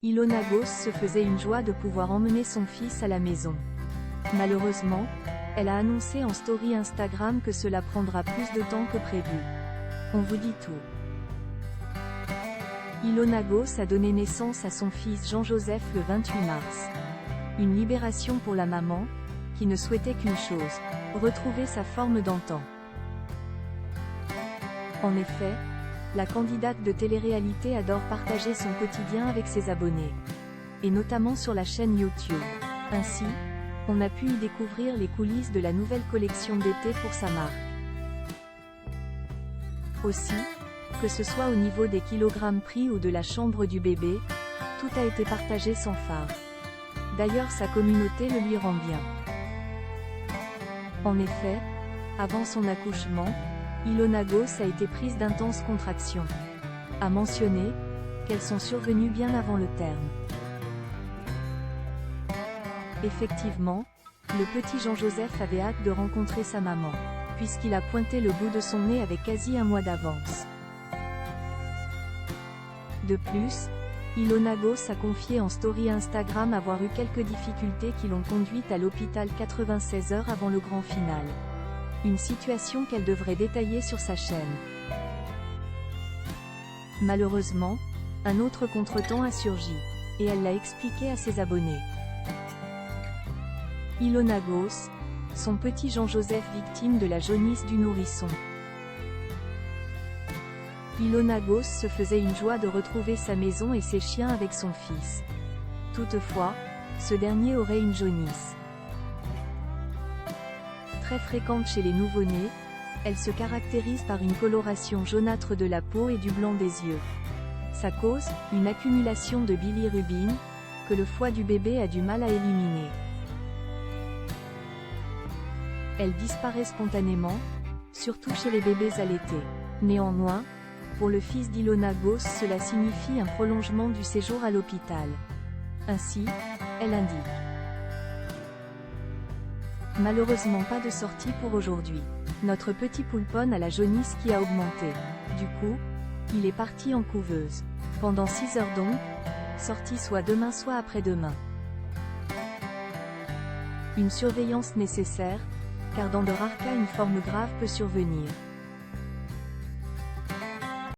Ilona Goss se faisait une joie de pouvoir emmener son fils à la maison. Malheureusement, elle a annoncé en story Instagram que cela prendra plus de temps que prévu. On vous dit tout. Ilona Goss a donné naissance à son fils Jean-Joseph le 28 mars. Une libération pour la maman, qui ne souhaitait qu'une chose, retrouver sa forme d'antan. En effet, la candidate de télé-réalité adore partager son quotidien avec ses abonnés. Et notamment sur la chaîne YouTube. Ainsi, on a pu y découvrir les coulisses de la nouvelle collection d'été pour sa marque. Aussi, que ce soit au niveau des kilogrammes pris ou de la chambre du bébé, tout a été partagé sans phare. D'ailleurs sa communauté le lui rend bien. En effet, avant son accouchement, Ilona Goss a été prise d'intenses contractions. A mentionné qu'elles sont survenues bien avant le terme. Effectivement, le petit Jean-Joseph avait hâte de rencontrer sa maman, puisqu'il a pointé le bout de son nez avec quasi un mois d'avance. De plus, Ilona Goss a confié en story Instagram avoir eu quelques difficultés qui l'ont conduite à l'hôpital 96 heures avant le grand final. Une situation qu'elle devrait détailler sur sa chaîne. Malheureusement, un autre contretemps a surgi, et elle l'a expliqué à ses abonnés. Ilona Goss, son petit Jean-Joseph victime de la jaunisse du nourrisson. Ilona Goss se faisait une joie de retrouver sa maison et ses chiens avec son fils. Toutefois, ce dernier aurait une jaunisse. Très fréquente chez les nouveau-nés, elle se caractérise par une coloration jaunâtre de la peau et du blanc des yeux. Sa cause, une accumulation de bilirubine, que le foie du bébé a du mal à éliminer. Elle disparaît spontanément, surtout chez les bébés allaités. Néanmoins, pour le fils d'Ilona Goss cela signifie un prolongement du séjour à l'hôpital. Ainsi, elle indique. Malheureusement pas de sortie pour aujourd'hui. Notre petit poulpon a la jaunisse qui a augmenté. Du coup, il est parti en couveuse. Pendant 6 heures donc, sortie soit demain soit après-demain. Une surveillance nécessaire, car dans de rares cas une forme grave peut survenir.